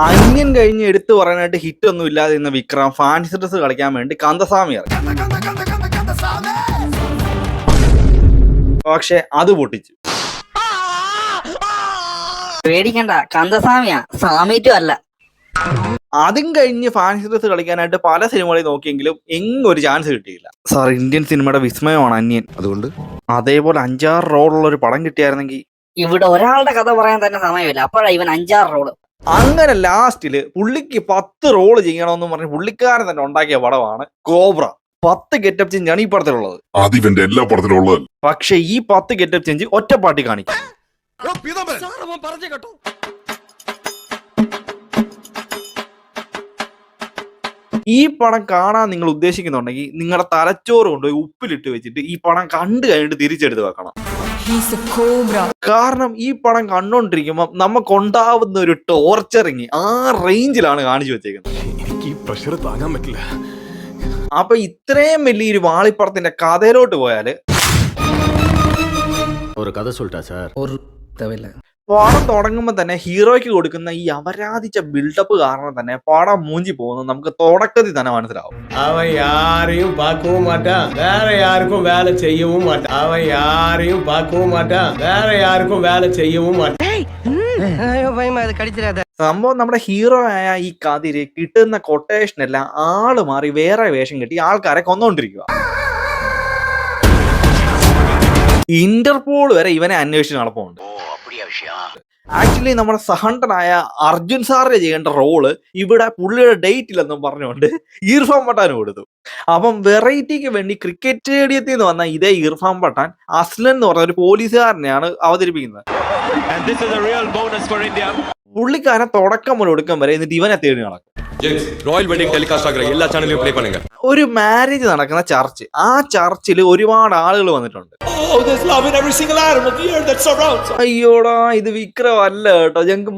അന്യൻ കഴിഞ്ഞ് എടുത്തു പറയാനായിട്ട് ഹിറ്റ് ഒന്നും ഇല്ലാതെ ഇന്ന് വിക്രം ഫാൻസി ഡ്രസ് കളിക്കാൻ വേണ്ടി കന്ദസ്വാമി ഇറങ്ങി. പക്ഷെ അത് പൊട്ടിച്ചു. പേടിക്കണ്ട, കന്ദസ്വാമിയാ, സ്വാമിറ്റും അല്ല. അതും കഴിഞ്ഞ് ഫാൻസി ഡ്രസ് കളിക്കാനായിട്ട് പല സിനിമകളിൽ നോക്കിയെങ്കിലും എങ്ങും ഒരു ചാൻസ് കിട്ടിയില്ല. സാർ, ഇന്ത്യൻ സിനിമയുടെ വിസ്മയമാണ് അന്യൻ. അതുകൊണ്ട് അതേപോലെ 5-6 റോളുള്ള ഒരു പടം കിട്ടിയായിരുന്നെങ്കിൽ. ഇവിടെ ഒരാളുടെ കഥ പറയാൻ തന്നെ സമയമില്ല, അപ്പോഴാ ഇവൻ 5-6 റോള്. അങ്ങനെ ലാസ്റ്റില് പുള്ളിക്ക് 10 റോള് ചെയ്യണമെന്ന് പറഞ്ഞ് പുള്ളിക്കാരൻ തന്നെ ഉണ്ടാക്കിയ പടമാണ് കോബ്ര. 10 ഗെറ്റപ്പ് ചേഞ്ചാണ് ഈ പടത്തിലുള്ളത്. എല്ലാ പടത്തിലും ഉള്ളത്. പക്ഷെ ഈ 10 ഗെറ്റപ്പ് ചേഞ്ച് ഒറ്റപ്പാട്ടി കാണിക്കും. ഈ പടം കാണാൻ നിങ്ങൾ ഉദ്ദേശിക്കുന്നുണ്ടെങ്കിൽ നിങ്ങളുടെ തലച്ചോറ് കൊണ്ടുപോയി ഉപ്പിലിട്ട് വെച്ചിട്ട് ഈ പടം കണ്ടു കഴിഞ്ഞിട്ട് തിരിച്ചെടുത്ത് വെക്കണം. കാരണം ഈ പടം കണ്ടോണ്ടിരിക്കുമ്പോൾ നമുക്കുണ്ടാവുന്ന ഒരു ടോർച്ചറിങ് ആ റേഞ്ചിലാണ് കാണിച്ചു വെച്ചേക്കുന്നത്. എനിക്ക് ഈ പ്രഷർ താങ്ങാൻ പറ്റില്ല. അപ്പൊ ഇത്രയും വലിയൊരു വാളിപ്പടത്തിന്റെ കഥയിലോട്ട് പോയാല് ഒരു കഥ சொல்லிட்டா சார். പടം തുടങ്ങുമ്പോൾ തന്നെ ഹീറോയ്ക്ക് കൊടുക്കുന്ന ഈ അപരാധിച്ച ബിൽഡപ്പ് കാരണം തന്നെ പടം മൂഞ്ചി പോകുന്നത് നമുക്ക് തുടക്കത്തിൽ തന്നെ മനസ്സിലാവും. അവൻ யாரையும் பார்க்கவும் மாட்டான், வேற யாருக்கும் வேலை செய்யவும் மாட்டான். அவன் யாரையும் பார்க்கவும் மாட்டான், வேற யாருக்கும் வேலை செய்யவும் மாட்டான். സംഭവം നമ്മുടെ ഹീറോ ആയ ഈ കതിര് കിട്ടുന്ന കൊട്ടേഷൻ എല്ലാം ആള് മാറി വേറെ വേഷം കെട്ടി ആൾക്കാരെ കൊന്നുകൊണ്ടിരിക്കുക. ഇന്റർപോൾ വരെ ഇവനെ അന്വേഷിച്ച് നടപ്പുണ്ട്. ആക്ച്വലി നമ്മുടെ സഹണ്ടനായ അർജുൻ സാറിന് ചെയ്യേണ്ട റോള് ഇവിടെ പുള്ളിയുടെ ഡേറ്റ് ഇല്ലെന്നും പറഞ്ഞുകൊണ്ട് ഇർഫാൻ പട്ടാൻ കൊടുത്തു. അപ്പം വെറൈറ്റിക്ക് വേണ്ടി ക്രിക്കറ്റ് സ്റ്റേഡിയത്തിൽ നിന്ന് വന്ന ഇതേ ഇർഫാൻ പട്ടാൻ അസ്ലൻ എന്ന് പറഞ്ഞ ഒരു പോലീസുകാരനെയാണ് അവതരിപ്പിക്കുന്നത്. പുള്ളിക്കാരൻ തുടക്കം മുതൽ ഒടുക്കം വരെ എന്നിട്ട് ഇവനെ തേടി നടക്കും. ராயல் வெட்டிங் டெலிகாஸ்ட் ஆகிற எல்லா சேனலையும் ப்ளே பண்ணுங்க. ഒരു മാരേജ് നടക്കുന്ന ചർച്ച്, ആ ചർച്ചിൽ ഒരുപാട് ആളുകൾ വന്നിട്ടുണ്ട്. അയ്യോടാ, ഇത് വിക്രം അല്ല കേട്ടോ, ഞങ്ങൾക്ക്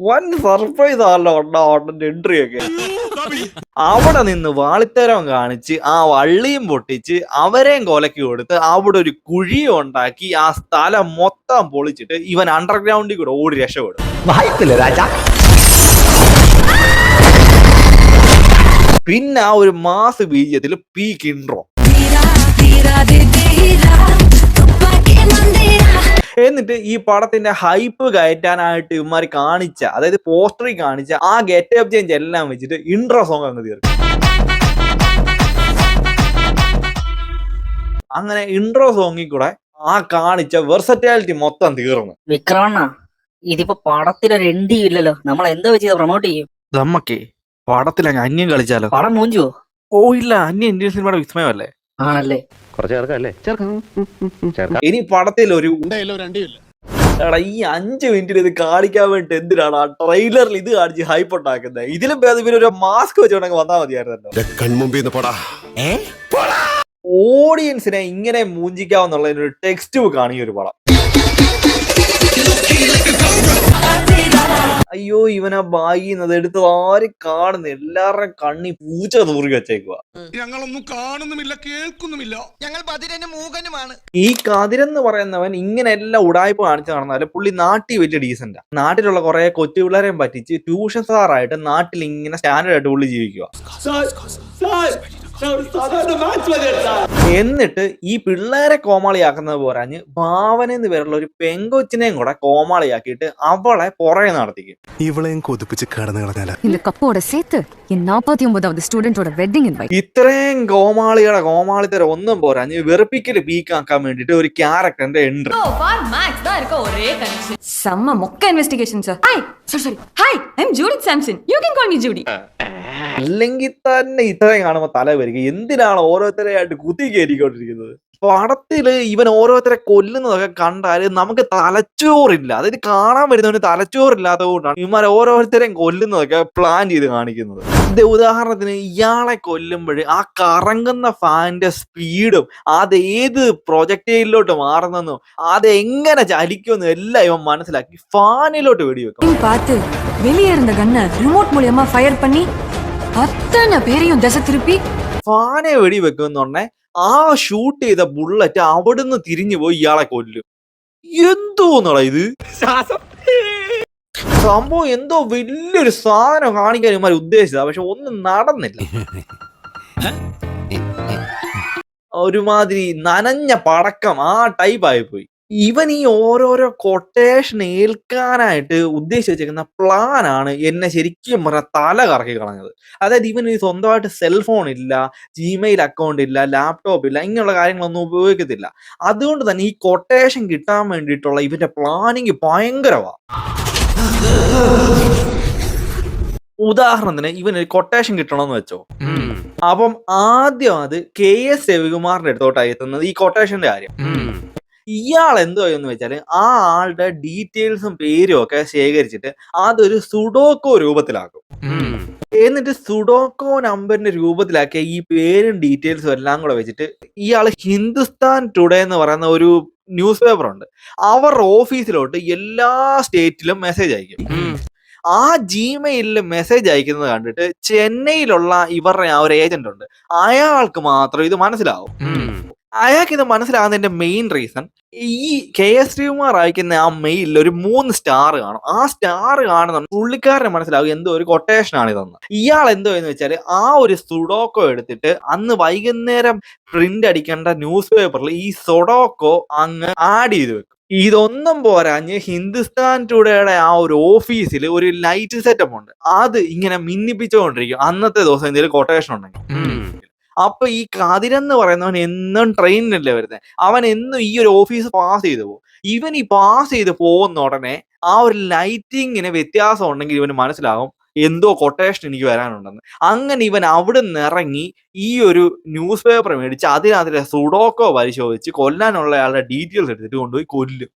വൻ സർപ്രൈസ് ആണല്ലോ എൻട്രി ഒക്കെ. അവിടെ നിന്ന് വാളിത്തരം കാണിച്ച് ആ വള്ളിയും പൊട്ടിച്ച് അവരെയും കൊലക്കി കൊടുത്ത് അവിടെ ഒരു കുഴിയും ഉണ്ടാക്കി ആ സ്ഥലം മൊത്തം പൊളിച്ചിട്ട് ഇവൻ അണ്ടർഗ്രൗണ്ടിൽ കൂടെ ഓടി രക്ഷപ്പെടും. പിന്നെ ആ ഒരു മാസ് ബീജത്തിൽ പീക്ക് ഇൻട്രോ. എന്നിട്ട് ഈ പടത്തിന്റെ ഹൈപ്പ് കയറ്റാനായിട്ട് ഇവന്മാർ കാണിച്ച, അതായത് പോസ്റ്ററിൽ കാണിച്ച ആ ഗെറ്റപ്പ് ചേഞ്ച് എല്ലാം വെച്ചിട്ട് ഇൻട്രോ സോങ് അങ്ങ് തീർക്കും. അങ്ങനെ ഇൻട്രോ സോങ്ങിൽ കൂടെ ആ കാണിച്ച വെർസറ്റാലിറ്റി മൊത്തം തീർന്നു. വിക്രമണ്ണ, ഇതിപ്പോ പടത്തിലൊരു എൻഡി ഇല്ലല്ലോ, നമ്മൾ എന്താ വെച്ച് പ്രൊമോട്ട് ചെയ്യും? നമ്മക്കേ പടത്തിലങ്ങ് അന്യം കളിച്ചാലോ? പടം മൂഞ്ചുവോ? ഓ ഇല്ല, അന്യം ഇന്ത്യൻ സിനിമയുടെ വിസ്മയമല്ലേ. ആണല്ലേ? ഇനി പടത്തിൽ ഒരു എടാ, ഈ 5 മിനിറ്റിൽ ഇത് കാണിക്കാൻ വേണ്ടി എന്തിനാണ് ആ ട്രെയിലറിൽ ഇത് കാണിച്ച് ഹൈപ്പ് ഉണ്ടാക്കുന്നത്? ഇതിലും ഭേദം ഇവരൊരു മാസ്ക് വെച്ചോണ്ടെങ്കിൽ വന്നാൽ മതിയായിരുന്നല്ലോ. ഓഡിയൻസിനെ ഇങ്ങനെ മൂഞ്ചിക്കാവുന്നുള്ളതിനൊരു ടെക്സ്റ്റ് ബുക്ക് ആണ് ഈ ഒരു പടം. അയ്യോ, ഇവനാ ബാഗിന്നത് എടുത്ത് ആരും കാണുന്നു, എല്ലാവരുടെയും കണ്ണി പൂച്ച തൂറി വെച്ചേക്കുക. ഞങ്ങളൊന്നും കാണുന്നുമില്ല, കേൾക്കുന്നുമില്ല, ഞങ്ങൾ മൂകനുമാണ്. ഈ കതിരെന്ന് പറയുന്നവൻ ഇങ്ങനെ എല്ലാം ഉടായ്പ കാണിച്ചു നടന്നാലും പുള്ളി നാട്ടിൽ വലിയ ഡീസന്റാ. നാട്ടിലുള്ള കുറെ കൊച്ചു പിള്ളേരെയും പറ്റിച്ച് ട്യൂഷൻ സാറായിട്ട് നാട്ടിൽ ഇങ്ങനെ സ്റ്റാൻഡേർഡ് ആയിട്ട് പുള്ളി ജീവിക്കുക. എന്നിട്ട് ഈ പിള്ളേരെ കോമാളിയാക്കുന്നത് പോരാഞ്ഞ് ഭാവനെന്ന് പേരുള്ള ഒരു പെങ്കൊച്ചിനെയും കൂടെ കോമാളിയാക്കിയിട്ട് അവളെ പുറകെ നടത്തിക്കും. ഇവളെയും കൊതിപ്പിച്ച് കടന്നു കളഞ്ഞാല இந்த கப்போட சேர்த்து என் 49வது ஸ்டூடெண்டோட வெட்டிங் இன்வைட். ഇത്രയും കോമാളിയുടെ കോമാളിത്തരം ഒന്നും പോരാഞ്ഞ് വെറുപ്പിക്കല് പീക്കാക്കാൻ വേണ്ടിട്ട് ഒരു ക്യാരക്ടറിന്റെ എൻട്രി. செம்ம மொக்க investigation sir. Hi sorry hi I am Judy Samson, you can call me Judy. അല്ലെങ്കിൽ തന്നെ ഇത്രയും കാണുമ്പോ തല വരിക. എന്തിനാണ് ഓരോരുത്തരെയായിട്ട് കുത്തി കയറ്റിക്കൊണ്ടിരിക്കുന്നത്? പടത്തില് ഇവൻ ഓരോരുത്തരെ കൊല്ലുന്നതൊക്കെ കണ്ടാല് നമുക്ക് തലച്ചോറില്ല, അതായത് കാണാൻ വരുന്നവന് തലച്ചോറില്ലാത്തത് കൊണ്ടാണ് ഇവന്മാർ ഓരോരുത്തരെയും കൊല്ലുന്നതൊക്കെ പ്ലാൻ ചെയ്ത് കാണിക്കുന്നത്. ഇത് ഉദാഹരണത്തിന് ഇയാളെ കൊല്ലുമ്പോൾ ആ കറങ്ങുന്ന ഫാനിന്റെ സ്പീഡും അത് ഏത് പ്രൊജക്ടൈലിലോട്ട് മാറുന്നെന്നും അത് എങ്ങനെ ചലിക്കുമെന്നും എല്ലാം ഇവൻ മനസ്സിലാക്കി ഫാനിലോട്ട് വെടിവെക്കും. பார்த்து வெளியே இருந்த கண்ணை ரிமோட் மூலமா ஃபயர் பண்ணி அத்தனை பேரையும் திசை திருப்பி ഫാനെ വെടിവെക്കുന്നുണ്ടെ ആ ഷൂട്ട് ചെയ്ത ബുള്ളറ്റ് അവിടുന്ന് തിരിഞ്ഞു പോയി ഇയാളെ കൊല്ലും. എന്തോന്നടാ ഇത്? സംഭവം എന്തോ വലിയൊരു സാധനം കാണിക്കാൻ ഇവന്മാർ ഉദ്ദേശിച്ചതാ, പക്ഷെ ഒന്നും നടന്നില്ല. ഒരുമാതിരി നനഞ്ഞ പടക്കം ആ ടൈപ്പ് ആയിപ്പോയി. ഇവൻ ഈ ഓരോരോ കൊട്ടേഷൻ ഏൽക്കാനായിട്ട് ഉദ്ദേശിച്ച് വെച്ചേക്കുന്ന പ്ലാനാണ് എന്നെ ശരിക്കും പറഞ്ഞ തല കറക്കി കളഞ്ഞത്. അതായത് ഇവന് സ്വന്തമായിട്ട് സെൽഫോൺ ഇല്ല, ജിമെയിൽ അക്കൗണ്ട് ഇല്ല, ലാപ്ടോപ്പ് ഇല്ല, ഇങ്ങനെയുള്ള കാര്യങ്ങളൊന്നും ഉപയോഗിക്കത്തില്ല. അതുകൊണ്ട് തന്നെ ഈ കൊട്ടേഷൻ കിട്ടാൻ വേണ്ടിയിട്ടുള്ള ഇവന്റെ പ്ലാനിങ് ഭയങ്കരവാ. ഉദാഹരണത്തിന് ഇവനൊരു കൊട്ടേഷൻ കിട്ടണമെന്ന് വെച്ചോ. അപ്പം ആദ്യം അത് KS രവികുമാറിന്റെ അടുത്തോട്ടാണ് എത്തുന്നത് ഈ കൊട്ടേഷന്റെ കാര്യം. ഇയാൾ എന്തോ എന്ന് വെച്ചാല് ആ ആളുടെ ഡീറ്റെയിൽസും പേരും ഒക്കെ ശേഖരിച്ചിട്ട് അതൊരു സുഡോക്കോ രൂപത്തിലാക്കും. എന്നിട്ട് സുഡോക്കോ നമ്പറിന്റെ രൂപത്തിലാക്കിയ ഈ പേരും ഡീറ്റെയിൽസും എല്ലാം കൂടെ വെച്ചിട്ട് ഇയാൾ ഹിന്ദുസ്ഥാൻ ടുഡേ എന്ന് പറയുന്ന ഒരു ന്യൂസ് പേപ്പർ ഉണ്ട്, അവരുടെ ഓഫീസിലോട്ട് എല്ലാ സ്റ്റേറ്റിലും മെസ്സേജ് അയക്കും. ആ ജിമെയിലിൽ മെസ്സേജ് അയക്കുന്നത് കണ്ടിട്ട് ചെന്നൈയിലുള്ള ഇവരുടെ ആ ഒരു ഏജന്റ് ഉണ്ട്, അയാൾക്ക് മാത്രം ഇത് മനസ്സിലാവും. അയാൾക്ക് ഇത് മനസ്സിലാകുന്നതിന്റെ മെയിൻ റീസൺ ഈ KS രവികുമാർ അയക്കുന്ന ആ മെയിലിൽ ഒരു 3 സ്റ്റാർ കാണും. ആ സ്റ്റാർ കാണുന്ന പുള്ളിക്കാരന് മനസ്സിലാവും എന്തോ ഒരു കൊട്ടേഷൻ ആണ് ഇതെന്ന്. ഇയാൾ എന്തോ എന്ന് വെച്ചാൽ ആ ഒരു സുഡോക്കോ എടുത്തിട്ട് അന്ന് വൈകുന്നേരം പ്രിന്റ് അടിക്കേണ്ട ന്യൂസ് പേപ്പറിൽ ഈ സുഡോക്കോ അങ്ങ് ആഡ് ചെയ്ത് വെക്കും. ഇതൊന്നും പോരാഞ്ഞ് ഹിന്ദുസ്ഥാൻ ടുഡേയുടെ ആ ഒരു ഓഫീസിൽ ഒരു ലൈറ്റ് സെറ്റപ്പ് ഉണ്ട്, അത് ഇങ്ങനെ മിന്നിപ്പിച്ചുകൊണ്ടിരിക്കും അന്നത്തെ ദിവസം എന്തെങ്കിലും കൊട്ടേഷൻ ഉണ്ടെങ്കിൽ. അപ്പൊ ഈ കതിരെന്ന് പറയുന്നവൻ എന്നും ട്രെയിനിനല്ലേ വരുന്നത്, അവൻ എന്നും ഈ ഒരു ഓഫീസ് പാസ് ചെയ്ത് പോകും. ഇവൻ ഈ പാസ് ചെയ്ത് പോകുന്ന ഉടനെ ആ ഒരു ലൈറ്റിങ്ങിന് വ്യത്യാസം ഉണ്ടെങ്കിൽ ഇവന് മനസ്സിലാകും എന്തോ കൊട്ടേഷൻ എനിക്ക് വരാനുണ്ടെന്ന്. അങ്ങനെ ഇവൻ അവിടെ നിന്ന് ഇറങ്ങി ഈ ഒരു ന്യൂസ് പേപ്പർ മേടിച്ച് അതിനകത്തിലെ സുഡോക്കോ പരിശോധിച്ച് കൊല്ലാനുള്ള ആളുടെ ഡീറ്റെയിൽസ് എടുത്തിട്ട് കൊണ്ടുപോയി കൊല്ലും.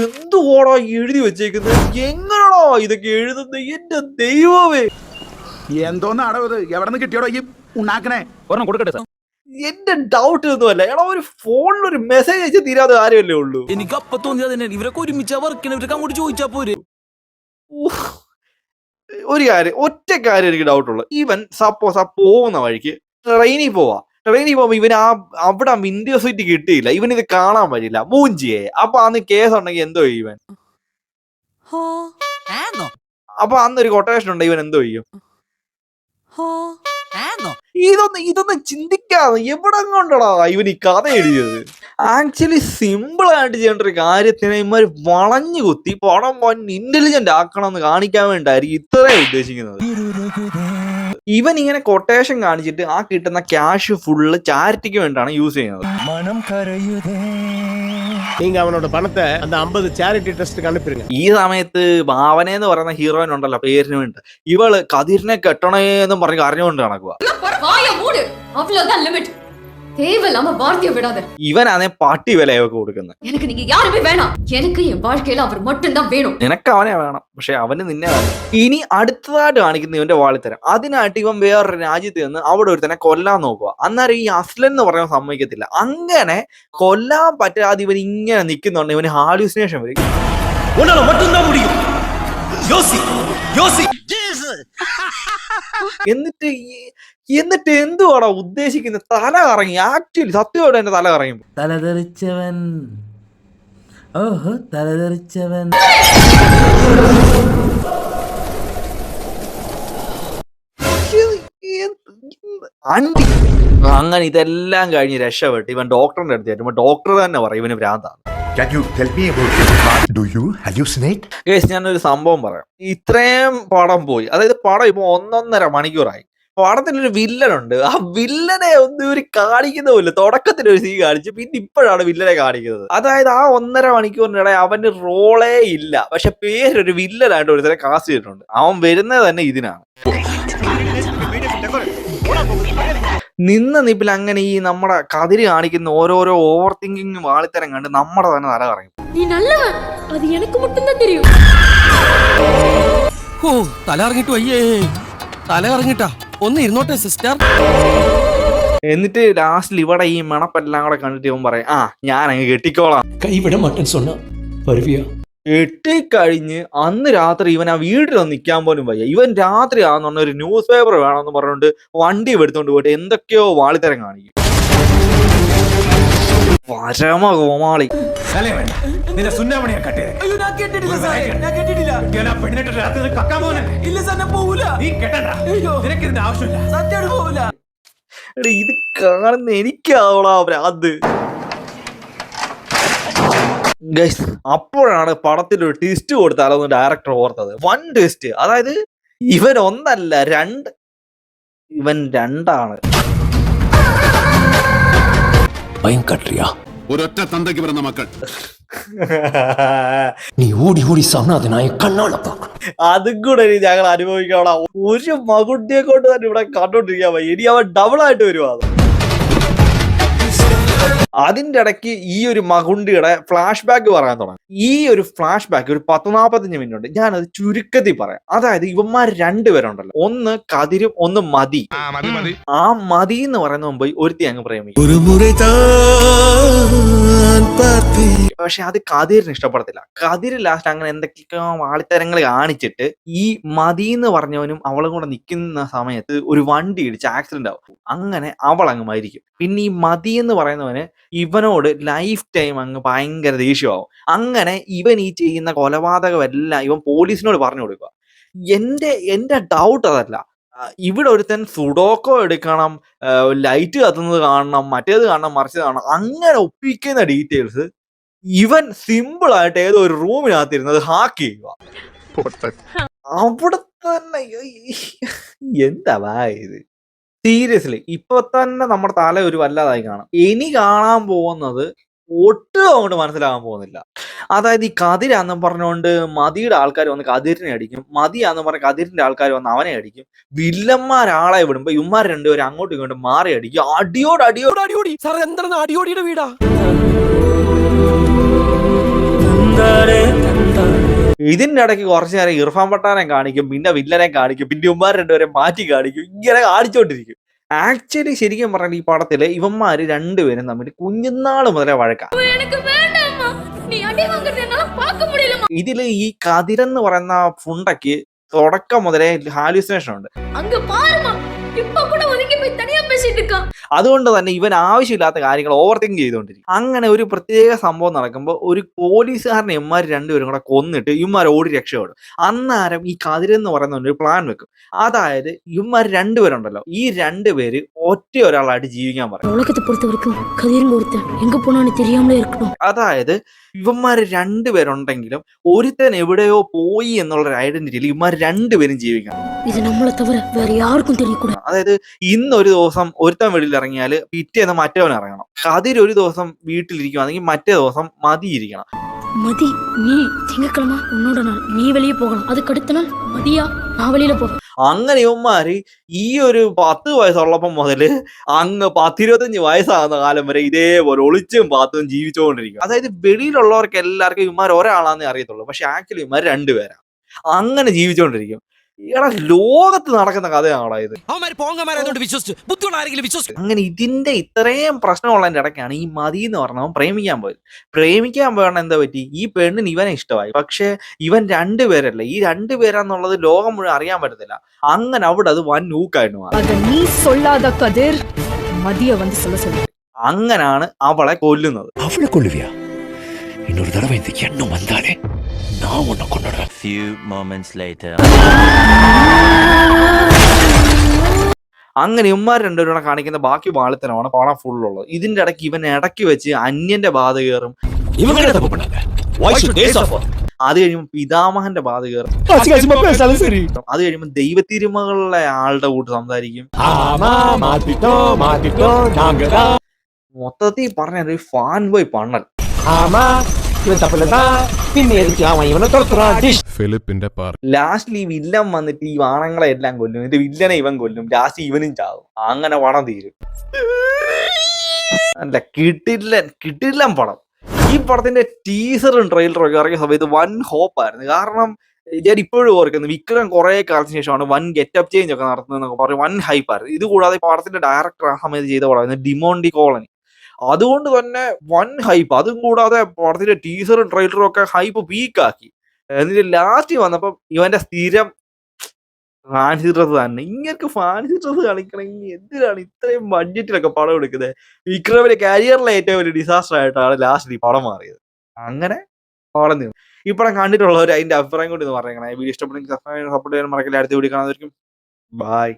എന്തുവാടാ എഴുതി വെച്ചേക്കുന്നത്? എങ്ങനെയാണോ ഇതൊക്കെ എഴുതുന്നത്? എന്റെ ദൈവമേ, എന്തോന്നാടോ ഇത്? എവിടെ നിന്ന് കിട്ടിയോടോ ഈ ഉണ്ടാക്കണേ? ഒരെണ്ണം കൊടുക്കട്ടെ സാർ. എന്റെ ഡൗട്ട് ഒന്നുമല്ല, എടാ ഒരു ഫോണിൽ ഒരു മെസ്സേജ് അയച്ച് തീരാതെ കാര്യമല്ലേ ഉള്ളൂ. എനിക്ക് അപ്പൊ തോന്നിയത് തന്നെ, ഇവരൊക്കെ ഒരുമിച്ച് വർക്കിന് ഇവരൊക്കെ അങ്ങോട്ട് ചോദിച്ചാ പോരെ. ഒരു കാര്യം, ഒറ്റ കാര്യം എനിക്ക് ഡൗട്ടുള്ളൂ. ഇവൻ സപ്പോസ് ആ പോകുന്ന വഴിക്ക് ട്രെയിനിൽ പോകുമ്പോ ഇവന് അവിടെ വിൻഡോ സീറ്റ് കിട്ടിയില്ല, ഇവൻ ഇത് കാണാൻ പറ്റില്ല മൂഞ്ചിയെ. അപ്പൊ അന്ന് കേസ് ഉണ്ടെങ്കിൽ എന്തോ ചെയ്യും ഇവൻ? അപ്പൊ അന്നൊരു കൊട്ടേഷൻ ഉണ്ട്, ഇവൻ എന്തോ ചെയ്യും? ഇതൊന്നും ചിന്തിക്കാതെ എവിടെ കൊണ്ടടാ ഇവൻ ഈ കഥ എഴുതിയത്? ആക്ച്വലി സിമ്പിൾ ആയിട്ട് ചെയ്യേണ്ട ഒരു കാര്യത്തിന് ഇവന്മാർ വളഞ്ഞു കുത്തി പണം ഇന്റലിജന്റ് ആക്കണം എന്ന് കാണിക്കാൻ വേണ്ടിയായിരിക്കും ഇത്രയും ഉദ്ദേശിക്കുന്നത്. ഇവൻ ഇങ്ങനെ കൊട്ടേഷൻ കാണിച്ചിട്ട് ആ കിട്ടുന്ന ക്യാഷ് ഫുള്ള് ചാരിറ്റിക്ക് വേണ്ടിയാണ് യൂസ് ചെയ്യുന്നത്. நீங்க அவனோட பணத்தை அந்த 50 சேரிட்டி ட்ரஸ்ட்டுக்கு அனுப்பிடுங்க. ഈ സമയത്ത് ഭാവന എന്ന് പറയുന്ന ഹീറോയിൻ ഉണ്ടല്ലോ പേരിന് വേണ്ടി, ഇവള് കതിരിനെ കെട്ടണേന്നും പറഞ്ഞ് കരഞ്ഞുകൊണ്ട് നടക്കുക. தேவையில்லாம வார்த்தையை விடாத. ഇവനാണെ പാട്ടി വിലയൊക്കെ കൊടുക്കുന്നത്. எனக்கு நீங்க யாருமே வேணாம், எனக்கு என் வாழ்க்கையில அவர் மட்டும்தான் வேணும். നിനക്ക് അവനെ വേണം, പക്ഷെ അവന് നിന്നെ വേണം. ഇനി അടുത്തതായിട്ട് കാണിക്കുന്ന ഇവന്റെ വാളിത്തരം. അതിനായിട്ട് ഇവൻ വേറൊരു രാജ്യത്ത് നിന്ന് അവിടെ ഒരുത്തനെ കൊല്ലാൻ നോക്കുക. അന്നേരം ഈ അസ്ലൻ എന്ന് പറയാൻ സമ്മതിക്കത്തില്ല. അങ്ങനെ കൊല്ലാൻ പറ്റാതെ ഇവൻ ഇങ്ങനെ നിൽക്കുന്നുണ്ട്, ഇവന് ഹാലൂസിനേഷൻ വരും. എന്നിട്ട് എന്തുവാടാ ഉദ്ദേശിക്കുന്നത്? തല കറങ്ങി. ആക്ച്വലി സത്യമായിട്ട് എന്റെ തല കറങ്ങി. തലതെറിച്ചവൻ, ഓഹോ തലതെറിച്ചവൻ. അങ്ങനെ ഇതെല്ലാം കഴിഞ്ഞ് രക്ഷപ്പെട്ട് ഇവൻ ഡോക്ടറിന്റെ അടുത്ത് ചെല്ലുമ്പോൾ ഡോക്ടർ തന്നെ പറയും ഇവന് ഭ്രാന്താണ്. ഞാനൊരു സംഭവം പറയാം. ഇത്രയും പടം പോയി, അതായത് പടം ഇപ്പൊ 1.5 മണിക്കൂറായി. പടത്തിലൊരു വില്ലനുണ്ട്. ആ വില്ലനെ ഒന്നും ഇവര് കാണിക്കുന്നില്ല. തുടക്കത്തിലൊരു സീൻ കാണിച്ചു, പിന്നെ ഇപ്പോഴാണ് വില്ലനെ കാണിക്കുന്നത്. അതായത് ആ 1.5 മണിക്കൂറിനിടെ അവന്റെ റോളേ ഇല്ല, പക്ഷെ പേരൊരു വില്ലനായിട്ട് ഒരുത്തരെ കാസ്റ്റ് ചെയ്തിട്ടുണ്ട്. അവൻ വരുന്നത് തന്നെ ഇതിനാണ്. നിന്ന നിപ്പിൽ അങ്ങനെ ഈ നമ്മുടെ കതിര് കാണിക്കുന്ന ഓരോരോ ഓവർ തിങ്കിങ് വാളിത്തരം കണ്ട് നമ്മുടെ തന്നെ തല കറങ്ങി. തല ഇറങ്ങിട്ടു അയ്യേ, തല ഇറങ്ങിട്ടാ. ഒന്ന് ഇരുന്നോട്ടെ സിസ്റ്റർ. എന്നിട്ട് ലാസ്റ്റിൽ ഇവിടെ ഈ മണപ്പെല്ലാം കൂടെ കണ്ടിട്ട് ഇവൻ പറയും, ആ ഞാൻ അങ്ങ് കെട്ടിക്കോളാം. കൈവിട മാട്ടൻ சொன்னா வருவியா? കെട്ടിക്കഴിഞ്ഞ് അന്ന് രാത്രി ഇവൻ ആ വീട്ടിലൊന്നും നിൽക്കാൻ പോലും വയ്യ. ഇവൻ രാത്രി ആണെന്ന് ഒരു ന്യൂസ് പേപ്പർ വേണമെന്ന് പറഞ്ഞുകൊണ്ട് വണ്ടി എടുത്തോണ്ട് പോയിട്ട് എന്തൊക്കെയോ വാളിത്തരം കാണിക്കും. പരമ കോമാളി. ഇത് കാണുന്ന എനിക്കാവളാ ഭ്രാന്ത്. ഗയ്സ്, അപ്പോഴാണ് പടത്തിൽ ഒരു ട്വിസ്റ്റ് കൊടുത്താലോ ഡയറക്ടർ ഓർത്തത്. One twist. അതായത് ഇവൻ ഒന്നല്ല രണ്ട്, ഇവൻ രണ്ടാണ്. ഒരൊറ്റ തന്തയ്ക്ക് പിറന്ന മക്കൾ. നീ ഓടി ഓടി സണ്ണാഥനായ കണ്ണാള അതും കൂടെ ഇനി ഞങ്ങൾ അനുഭവിക്കണം. ഒരു മകുട്ടിയെ കൊണ്ട് തന്നെ ഇവിടെ കണ്ടോണ്ടിരിക്കാൻ വയ്യ. ഇനി അവൻ ഡബിൾ ആയിട്ട് വരുവാ. അതിന്റെ ഇടയ്ക്ക് ഈ ഒരു മകുണ്ടിയുടെ ഫ്ലാഷ് ബാക്ക് പറയാൻ തുടങ്ങി. ഈ ഒരു ഫ്ലാഷ് ബാക്ക് ഒരു 10-45 മിനിറ്റ് ഉണ്ട്. ഞാനത് ചുരുക്കത്തിൽ പറയാം. അതായത് ഇവന്മാർ രണ്ടുപേരുണ്ടല്ലോ, ഒന്ന് കതിരും ഒന്ന് മതി. ആ മതി എന്ന് പറയുന്ന മുമ്പ് ഒരുത്തി അങ്ങ് പ്രേമിക്കും. പക്ഷെ അത് കതിരിന് ഇഷ്ടപ്പെടത്തില്ല. കതിര് ലാസ്റ്റ് അങ്ങനെ എന്തൊക്കെയോ വാളിത്തരങ്ങൾ കാണിച്ചിട്ട് ഈ മതി എന്ന് പറഞ്ഞവനും അവളും കൂടെ നിൽക്കുന്ന സമയത്ത് ഒരു വണ്ടി ഇടിച്ച് ആക്സിഡന്റ് ആവും. അങ്ങനെ അവൾ അങ്ങ് മരിക്കും. പിന്നെ ഈ മതി എന്ന് പറയുന്നവന് ഇവനോട് ലൈഫ് ടൈം അങ്ങ് ഭയങ്കര ദേഷ്യമാവും. അങ്ങനെ ഇവൻ ഈ ചെയ്യുന്ന കൊലപാതകമെല്ലാം ഇവൻ പോലീസിനോട് പറഞ്ഞു കൊടുക്കുക. എന്റെ ഡൗട്ട് അതല്ല, ഇവിടെ ഒരുത്തൻ സുഡോക്കോ എടുക്കണം, ലൈറ്റ് കത്തുന്നത് കാണണം, മറ്റേത് കാണണം, മറിച്ചത് കാണണം, അങ്ങനെ ഒപ്പിക്കുന്ന ഡീറ്റെയിൽസ് ഇവൻ സിമ്പിൾ ആയിട്ട് ഏതോ ഒരു റൂമിനകത്തിരുന്നത് ഹാക്ക് ചെയ്യുക. അവിടെ തന്നെ എന്താ ഇത്? സീരിയസ്ലി ഇപ്പൊ തന്നെ നമ്മുടെ തല ഒരു വല്ലാതായി കാണും. ഇനി കാണാൻ പോകുന്നത് ഒട്ടും അങ്ങോട്ട് മനസ്സിലാകാൻ പോകുന്നില്ല. അതായത് ഈ കതിരാന്നും പറഞ്ഞുകൊണ്ട് മതിയുടെ ആൾക്കാർ വന്ന് കതിരിനെ അടിക്കും, മതിയാന്ന് പറഞ്ഞ കതിരിന്റെ ആൾക്കാർ വന്ന് അവനെ അടിക്കും. വില്ലന്മാരാളെ വിടുമ്പോ ഇവന്മാർ രണ്ടുപേരും അങ്ങോട്ടും ഇങ്ങോട്ടും മാറി അടിക്കും. അടിയോടി സാർ എന്താണ് അടിയോടിയുടെ വീടാ? ഇതിന്റെ ഇടയ്ക്ക് കുറച്ചു നേരം ഇർഫാൻ പട്ടാനെ കാണിക്കും, പിന്നെ വില്ലനെ കാണിക്കും, പിന്നെ ഇവന്മാർ രണ്ടുപേരെ മാറ്റി കാണിക്കും. ഇങ്ങനെ കാണിച്ചോണ്ടിരിക്കും. ആക്ച്വലി ശരിക്കും പറഞ്ഞാൽ ഈ പടത്തില് ഇവന്മാര് രണ്ടുപേരും തമ്മിൽ കുഞ്ഞുനാള് മുതലേ വഴക്കാം. ഇതില് ഈ കതിരെന്ന് പറയുന്ന ഫുണ്ടയ്ക്ക് തുടക്കം മുതലേ ഹാലുസിനേഷൻ ഉണ്ട്. അതുകൊണ്ട് തന്നെ ഇവൻ ആവശ്യമില്ലാത്ത കാര്യങ്ങൾ ഓവർ തിങ്ക് ചെയ്തുകൊണ്ടിരിക്കും. അങ്ങനെ ഒരു പ്രത്യേക സംഭവം നടക്കുമ്പോൾ ഒരു പോലീസുകാരനെ ഇവന്മാർ രണ്ടുപേരും കൂടെ കൊന്നിട്ട് ഇവന്മാർ ഓടി രക്ഷപ്പെടും. അന്നേരം ഈ കതിരെന്ന് പറയുന്ന ഒരു പ്ലാൻ വെക്കും. അതായത് ഇവന്മാർ രണ്ടുപേരുണ്ടല്ലോ, ഈ രണ്ടുപേര് ഒറ്റ ഒരാളായിട്ട് ജീവിക്കാൻ പറയും. അതായത് ഇവന്മാർ രണ്ടുപേരുണ്ടെങ്കിലും ഒരുത്തൻ എവിടെയോ പോയി എന്നുള്ളൊരു ഐഡന്റിറ്റിയിൽ ഇവന്മാർ രണ്ടുപേരും ജീവിക്കണം. അതായത് ഇന്നൊരു ദിവസം ഒരുത്തൻ വെളിയിൽ ഇറങ്ങിയാൽ പിറ്റേന്ന് മറ്റവൻ ഇറങ്ങണം. കതിർ ഒരു ദിവസം വീട്ടിലിരിക്കുകയാണെങ്കിൽ മറ്റേ ദിവസം മതി ഇരിക്കണം. மதி நீ திங்கக்கிழமை உன்னோட நாள், நீ வெளியே போகலாம். அதுக்கு அடுத்த நாள் மதியா நான் வெளியில போகலாம். അങ്ങനെ ഇവന്മാര് ഈ ഒരു 10 വയസ്സുള്ളപ്പം മുതല് അങ്ങ് 10-25 വയസ്സാകുന്ന കാലം വരെ ഇതേപോലെ ഒളിച്ചും പാത്തും ജീവിച്ചുകൊണ്ടിരിക്കും. അതായത് വെളിയിലുള്ളവർക്ക് എല്ലാവർക്കും ഇവന്മാർ ഒരാളാന്നേ അറിയത്തുള്ളൂ. പക്ഷെ ആക്ച്വലി ഇവന്മാർ രണ്ടുപേരാ. അങ്ങനെ ജീവിച്ചുകൊണ്ടിരിക്കും. എടാ, ലോകത്ത് നടക്കുന്ന കഥയാണോ ഇത്? അങ്ങനെ ഇതിന്റെ ഇത്രയും പ്രശ്നമുള്ളതിന്റെ ഇടയ്ക്കാണ് ഈ മതി എന്ന് പറഞ്ഞവൻ പ്രേമിക്കാൻ പോയത്. പ്രേമിക്കാൻ പോയണ എന്താ പറ്റി? ഈ പെണ്ണിന് ഇവനെ ഇഷ്ടമായി. പക്ഷെ ഇവൻ രണ്ടുപേരല്ല, ഈ രണ്ടുപേരാന്നുള്ളത് ലോകം മുഴുവൻ അറിയാൻ പറ്റത്തില്ല. അങ്ങനെ അവിടെ അത് വൻ ഊക്കായിട്ട് മാറി. അങ്ങനാണ് അവളെ കൊല്ലുന്നത്. അവളെ കൊല്ലുവിയാ? இன்னொரு தடவை இந்த எண்ணம் வந்தாலே நான் உன்னை கொண்டுடுவேன். Few moments later. അങ്ങനെ ഇവന്മാർ രണ്ടുപേരും കാണിക്കുന്ന ബാക്കി വാളിത്തരമാണ് പടം ഫുള്ളുള്ളത്. ഇതിന്റെ ഇടയ്ക്ക് ഇവൻ ഇടയ്ക്ക് വെച്ച് അന്യന്റെ ബാധ കയറും. അത് കഴിയുമ്പോൾ പിതാമഹന്റെ ബാധ കയറും. അത് കഴിയുമ്പോൾ ദൈവത്തിരുമകളുടെ ആളുടെ കൂട്ട് സംസാരിക്കും. മൊത്തത്തിൽ പറഞ്ഞ ഒരു ഫാൻ ബോയ് പണ്ണൽ. ലാസ്റ്റിൽ ഈ വില്ലൻ വന്നിട്ട് ഈ വാണങ്ങളെ എല്ലാം കൊല്ലും. എന്നിട്ട് വില്ലനെ ഇവൻ കൊല്ലും. ലാസ്റ്റ് ഇവനും ചാവും. അങ്ങനെ പണം തീരും. അല്ല, കിട്ടില്ല പടം. ഈ പടത്തിന്റെ ടീസറും ട്രെയിലറും ഒക്കെ ഇറങ്ങിയ സമയത്ത് വൻ ഹോപ്പായിരുന്നു. കാരണം ഞാൻ ഇപ്പോഴും ഓർക്കുന്നു, വിക്രം കുറെ കാലത്തിന് ശേഷമാണ് വൻ ഗെറ്റപ്പ് ചേഞ്ച് ഒക്കെ നടത്തുന്നതെന്നൊക്കെ പറഞ്ഞ് വൻ ഹൈപ്പായിരുന്നു. ഇത് കൂടാതെ പടത്തിന്റെ ഡയറക്ടർ ആ സമയത്ത് ചെയ്ത പടമായിരുന്നു ഡിമോണ്ടി കോളനി. അതുകൊണ്ട് തന്നെ വൻ ഹൈപ്പ്. അതും കൂടാതെ പടത്തിന്റെ ടീസറും ട്രെയിലറും ഒക്കെ ഹൈപ്പ് പീക്കാക്കി. എന്നിട്ട് ലാസ്റ്റ് വന്നപ്പം ഇവന്റെ സ്ഥിരം ഫാൻസി ഡ്രസ് തന്നെ. ഇങ്ങനൊക്കെ ഫാൻസി ഡ്രസ് കളിക്കണമെങ്കിൽ എന്തിനാണ് ഇത്രയും ബഡ്ജറ്റിലൊക്കെ പടം എടുക്കുന്നത്? വിക്രമിന്റെ കരിയറിലെ ഏറ്റവും വലിയ ഡിസാസ്റ്റർ ആയിട്ടാണ് ലാസ്റ്റ് ഈ പടം മാറിയത്. അങ്ങനെ പടം തീർന്നു. ഈ പടം കണ്ടിട്ടുള്ളവർ അതിന്റെ അഭിപ്രായം കൂടി ഒന്ന് പറയണേ. വീഡിയോ ഇഷ്ടപ്പെടുന്നെങ്കിൽ സപ്പോർട്ട് ചെയ്യാൻ മറക്കില്ല. അടുത്ത വീഡിയോ കാണാതായിരിക്കും. ബൈ.